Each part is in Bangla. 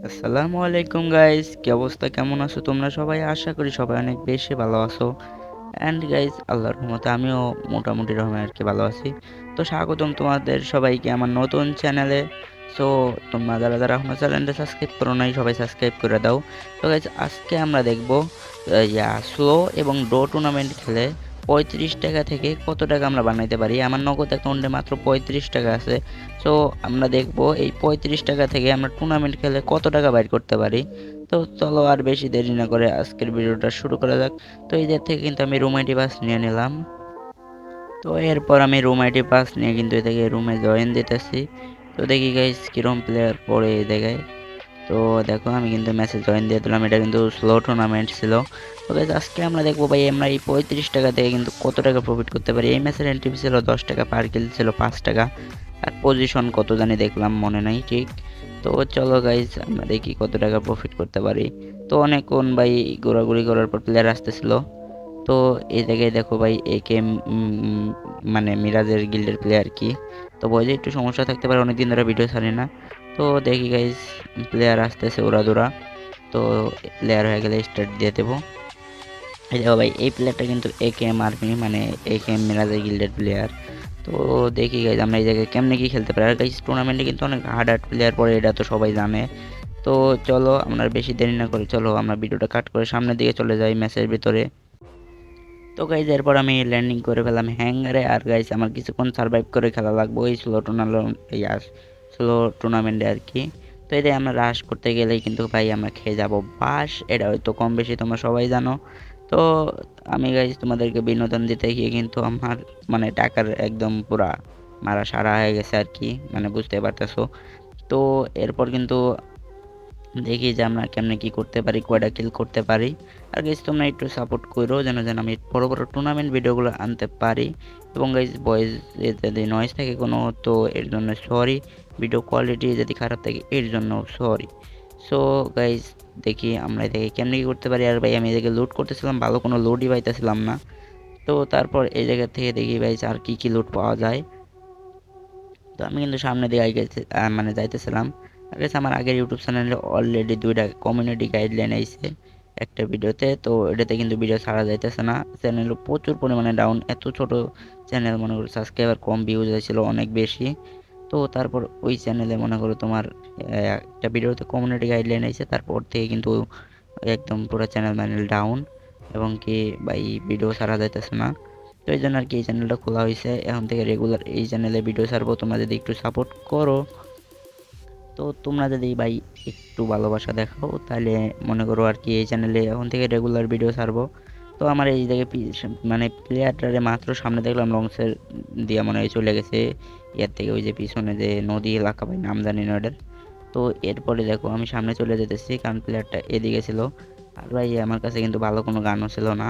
আসসালামু আলাইকুম গাইস, কি অবস্থা, কেমন আছো তোমরা সবাই? আশা করি সবাই অনেক বেশি ভালো আছো। অ্যান্ড গাইস, আল্লাহর রহমতে আমিও মোটামুটি রকমের আর কি ভালো আছি। তো স্বাগতম তোমাদের সবাইকে আমার নতুন চ্যানেলে। সো তোমরা যারা যারা এখনো চ্যানেলটা সাবস্ক্রাইব করো নাই, সবাই সাবস্ক্রাইব করে দাও। তো গাইস, আজকে আমরা দেখবো স্লো এবং ড্র টুর্নামেন্ট খেলে 35 টাকা থেকে কত টাকা আমরা বানাইতে পারি। আমার নগদ অ্যাকাউন্টে মাত্র 35 টাকা আছে। সো আমরা দেখবো এই 35 টাকা থেকে আমরা টুর্নামেন্ট খেলে কত টাকা বাইর করতে পারি। তো চলো আর বেশি দেরি না করে আজকের ভিডিওটা শুরু করা যাক। তো এদের থেকে কিন্তু আমি রুম আইডি পাস নিয়ে নিলাম। তো এরপর আমি রুম আইডি পাস নিয়ে কিন্তু এ থেকে রুমে জয়েন দিতেছি। তো দেখি গাইস কিরম প্লেয়ার পড়ে এই জায়গায়। তো দেখো আমি কিন্তু ম্যাচে জয়েন দিয়ে দিলাম, এটা কিন্তু স্লো টুর্নামেন্ট ছিল। তো গাইস আজকে আমরা দেখবো ভাই আমরা এই 35 টাকা থেকে কিন্তু কত টাকা প্রফিট করতে পারি। এই ম্যাচের এন্ট্রি ছিল 10 টাকা, পার কিল ছিল 5 টাকা, আর পজিশন কত জানি দেখলাম মনে নাই ঠিক। তো চলো গাইস আমরা দেখি কত টাকা প্রফিট করতে পারি। তো অনেকক্ষণ ভাই ঘোরাঘুরি করার পর প্লেয়ার আসতেছিল। তো এই জায়গায় দেখো ভাই একে মানে মিরাজের গিল্ডের প্লেয়ার কি। তো বয়সে একটু সমস্যা থাকতে পারে, অনেকদিন ধরে ভিডিও ছাড়ি না। তো দেখি গাইস প্লেয়ার আসতেছে ওরা দোরা। তো প্লেয়ার হয়ে গেলে স্টার্ট দিয়ে দেবো। এই দেখো ভাই এই প্লেয়ারটা কিন্তু এ কে এম আর্মি, মানে এ কে এম মিরাজের গিল্ডের প্লেয়ার। তো দেখি গাইজ আমরা এই জায়গায় কেমনে কি খেলতে পারি। আর গাইজ টুর্নামেন্টে কিন্তু অনেক হার্ড হার্ড প্লেয়ার পড়ে, এটা তো সবাই জানে। তো চলো আমরা বেশি দেরি না করে চলো আমরা ভিডিওটা কাট করে সামনের দিকে চলে যাই ম্যাচের ভিতরে। তো গাইজ এরপর আমি ল্যান্ডিং করে ফেলাম হ্যাঙ্গারে। আর গাইজ আমার কিছুক্ষণ সার্ভাইভ করে খেলা লাগবে ওই স্লো টুর্নামেন্টে আর কি। তো এটাই আমরা রাশ করতে গেলেই কিন্তু ভাই আমরা খেয়ে যাব বাস, এটা হয়তো কম বেশি তোমরা সবাই জানো। তো আমি গাইজ তোমাদেরকে বিনোদন দিতে গিয়ে কিন্তু আমার মানে টাকার একদম পুরা মারা সারা হয়ে গেছে আর কি, মানে বুঝতে পারতেছো। তো এরপর কিন্তু দেখি যে আমরা কেমনে কি করতে পারি, কয়টা কিল করতে পারি। আর গাইজ তোমরা একটু সাপোর্ট করো যেন যেন আমি বড় বড় টুর্নামেন্ট ভিডিওগুলো আনতে পারি। এবং গাইজ ভয়েস যদি নয়েজ থাকে কোনো, তো এর জন্য সরি। ভিডিও কোয়ালিটি যদি খারাপ থাকে এর জন্য সরি। সো গাইজ দেখি আমরা এদিকে কেমনে কি করতে পারি। আর ভাই আমি এদিকে লুট করতেছিলাম, ভালো কোনো লুটই পাইতেছিলাম না। তো তারপর এই জায়গা থেকে দেখি ভাই আর কি কি লুট পাওয়া যায়। তো আমি কিন্তু সামনে দিয়ে মানে যাইতেছিলাম। আর কাছে আমার আগের ইউটিউব চ্যানেলে অলরেডি 2টা কমিউনিটি গাইডলাইন আইছে একটা ভিডিওতে। তো এটাতে কিন্তু ভিডিও ছাড়া যাইতেছে না, চ্যানেল প্রচুর পরিমাণে ডাউন। এত ছোট চ্যানেল, মনে করো সাবস্ক্রাইবার কম, ভিউজ হয়েছিল অনেক বেশি। তো তারপর ওই চ্যানেলে মনে করো তোমার একটা ভিডিওতে কমিউনিটি গাইডলাইন আইছে, তারপর থেকে কিন্তু একদম পুরো চ্যানেল ম্যানেল ডাউন, এবং কি ভাই ভিডিও ছাড়া যাইতেছে না। তো এই জন্য আর কি এই চ্যানেলটা খোলা হয়েছে, এখন থেকে রেগুলার এই চ্যানেলে ভিডিও ছাড়বো, তোমরা যদি একটু সাপোর্ট করো। তো তোমরা যদি ভাই একটু ভালোবাসা দেখাও তাহলে মনে করো আর কি এই চ্যানেলে এখন থেকে রেগুলার ভিডিও ছাড়বো। তো আমার এই জায়গায় মানে প্লেয়ারটারে মাত্র সামনে দেখলাম লংসের দিয়া মনে হয় চলে গেছে। এর থেকে ওই যে পিছনে যে নদী এলাকা, ভাই নাম জানি না ওটার। তো এরপরে দেখো আমি সামনে চলে যেতেছি কারণ প্লেয়ারটা এদিকে ছিল। আর ভাই আমার কাছে কিন্তু ভালো কোনো গানও ছিল না।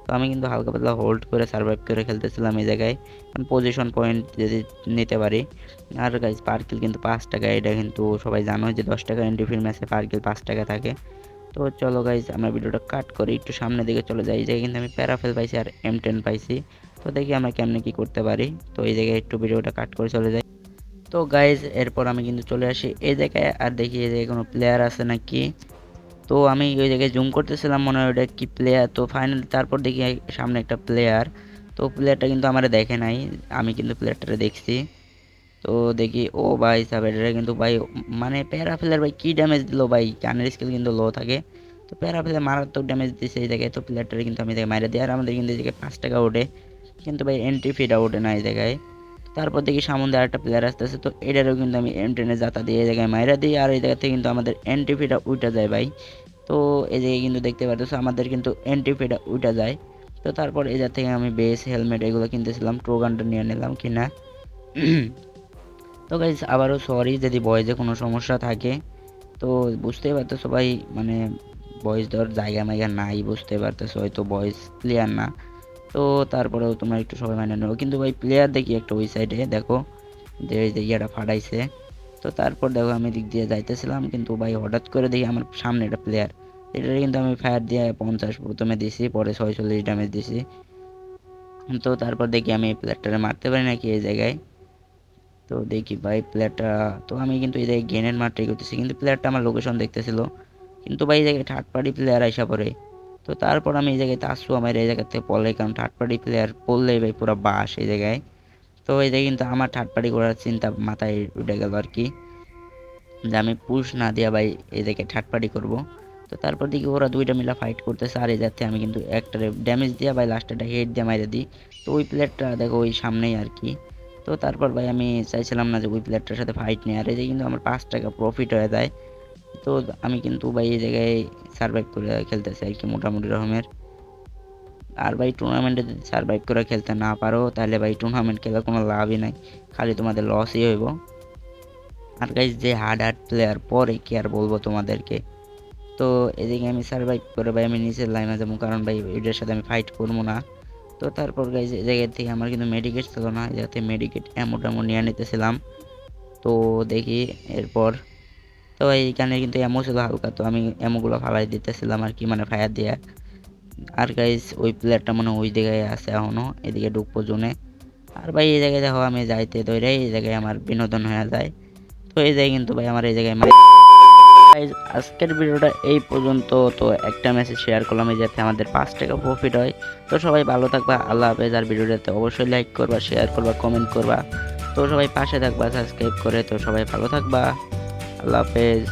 তো আমি কিন্তু হালকা পাতলা হোল্ড করে সার্ভাইভ করে খেলতেছিলাম এই জায়গায়, কারণ পজিশন পয়েন্ট যদি নিতে পারি। আর গাইজ পার কিল কিন্তু 5 টাকা, এটা কিন্তু সবাই জানো যে 10 টাকা এন্ট্রি ফি ম্যাচে পার কিল 5 টাকা থাকে। তো চলো গাইজ আমরা ভিডিওটা কাট করি, একটু সামনের দিকে চলে যাই। এই জায়গায় কিন্তু আমি প্যারাফেল পাইছি আর M10 পাইছি। তো দেখি আমরা কেমনে কি করতে পারি। তো এই জায়গায় একটু ভিডিওটা কাট করে চলে যাই। তো গাইজ এরপর আমি কিন্তু চলে আসি এই জায়গায়, আর দেখি এই জায়গায় কোনো প্লেয়ার আছে নাকি। তো আমি ওই জায়গায় জুম করতেছিলাম, মনে হয় ওটা কি প্লেয়ার। তো ফাইনালি তারপর দেখি সামনে একটা প্লেয়ার। তো প্লেয়ারটা কিন্তু আমার দেখে নাই, আমি কিন্তু প্লেয়ারটা দেখছি। তো দেখি ও ভাই সাহেব, এটা কিন্তু ভাই মানে প্যারাফেলের ভাই কি ড্যামেজ দিল ভাই, গানের স্কিল কিন্তু লো থাকে। তো প্যারাফেলে মারাত্মক ড্যামেজ দিছে এই জায়গায়। তো প্লেয়ারটারে কিন্তু আমি দেখে মাইরে দিই, আর আমাদের কিন্তু এই জায়গায় 5 টাকা ওঠে, কিন্তু ভাই এন্ট্রি ফিটা ওঠে না এই জায়গায়। তারপর দেখি সামনে আরেকটা প্লেয়ার আসতেছে, তো এটারও কিন্তু আমি M10 জাতা দিয়ে এই জায়গায় মাইরা দিই, আর এই জায়গা থেকে কিন্তু আমাদের এন্ট্রি ফিটা উঠে যায় ভাই। তো এই জায়গায় কিন্তু দেখতে পারতেছো আমাদের কিন্তু এন্ট্রি ফিটা উঠে যায়। তো তারপর এই জায়গা থেকে আমি বেস হেলমেট এগুলো কিনতেছিলাম, ট্রোগানটা নিয়ে নিলাম কিনা। তো গাইজ আবারও সরি যদি ভয়েসে কোনো সমস্যা থাকে। তো বুঝতেই পারতেছো ভাই, মানে ভয়েস দেওয়ার জায়গা মাইগা নাই, বুঝতে পারতেছো হয়তো ভয়েস ক্লিয়ার না। তো তারপরেও তোমরা একটু সবাই মানে নেবো। কিন্তু ভাই প্লেয়ার দেখি একটা ওই সাইডে দেখো যে এই যে ইয়াটা ফাটাইছে। তো তারপর দেখো আমি দিক দিয়ে যাইতেছিলাম, কিন্তু ভাই হঠাৎ করে দেখি আমার সামনে একটা প্লেয়ার। এটা কিন্তু আমি ফায়ার দিয়ে 50 প্রথমে দিছি, পরে 46 ড্যামেজ দিছি। তো তারপর দেখি আমি এই প্লেয়ারটারে মারতে পারি নাকি এই জায়গায়। তো দেখি ভাই প্লেয়ারটা, তো আমি কিন্তু এই জায়গায় গেনের মার ট্রাই করতেছি, কিন্তু প্লেয়ারটা আমার লোকেশন দেখতেছিল, কিন্তু ভাই এই জায়গায় থার্ড পার্টি প্লেয়ার আইসা পড়ে। তো তারপর আমি এই জায়গায় তাসু আমার এই জায়গা থেকে পড়লে, কারণ থার্ড পার্টি প্লেয়ার পড়লেই ভাই পুরো বাস এই জায়গায়। তো এই জায়গায় কিন্তু আমার থার্ড পার্টি করার চিন্তা মাথায় উঠে গেল আর কি, যে আমি পুশ না দিয়া ভাই এই জায়গায় থার্ড পার্টি করবো। তো তারপর দেখি ওরা দুইটা মিলা ফাইট করতেছে, আর এই যাতে আমি কিন্তু একটা ড্যামেজ দিয়া ভাই লাস্টটা হেড দিয়ে মাইরে দিই। তো ওই প্লেয়ারটা দেখো ওই সামনেই আর কি। তো তারপর ভাই আমি চাইছিলাম না যে ওই প্লেয়ারটার সাথে ফাইট নেই, আর এই যে কিন্তু আমার 5 টাকা প্রফিট হয়ে যায়। তো আমি কিন্তু ভাই এই জায়গায় সার্ভাইভ করে খেলতেছি আর কি মোটামুটি রকমের। আর ভাই টুর্নামেন্টে যদি সার্ভাইভ করে খেলতে না পারো তাহলে ভাই টুর্নামেন্ট খেলে কোনো লাভই নাই, খালি তোমাদের লসই হইব। আর গাইজ যে হার্ড হার্ড প্লেয়ার পরে কি আর বলবো তোমাদেরকে। তো এদিকে আমি সার্ভাইভ করে ভাই আমি নিচের লাইনে যাবো, কারণ ভাই এটার সাথে আমি ফাইট করবো না। তো তারপর গাইজ এই জায়গা থেকে আমার কিন্তু মেডিকেট ছিল না, যাতে মেডিকেট এমন টেমো নিয়ে নিতেছিলাম। তো দেখি এরপর, তো এইখানে কিন্তু এমো ছিল হালকা, তো আমি এমোগুলো ফালাই দিতেছিলাম আর কি, মানে ফায়ার দিয়ে। আর গাইজ ওই প্লেয়ারটা মনে হয় ওই জায়গায় আছে এখনো, এদিকে ঢুকবো জোনে। আর ভাই এই জায়গায় দেখো আমি যাইতে ধরে এই জায়গায় আমার বিনোদন হয়ে যায়। তো এই জায়গায় কিন্তু ভাই আমার এই জায়গায় গাইজ আজকের ভিডিওটা এই পর্যন্ত। তো একটা মেসেজ শেয়ার করলাম এই যাতে আমাদের 5 টাকা প্রফিট হয়। তো সবাই ভালো থাকবা, আল্লাহ হাফেজ। আর ভিডিওটাতে অবশ্যই লাইক করবা, শেয়ার করবা, কমেন্ট করবা। তো সবাই পাশে থাকবা সাবস্ক্রাইব করে। তো সবাই ভালো থাকবা, আল্লাহ হাফেজ।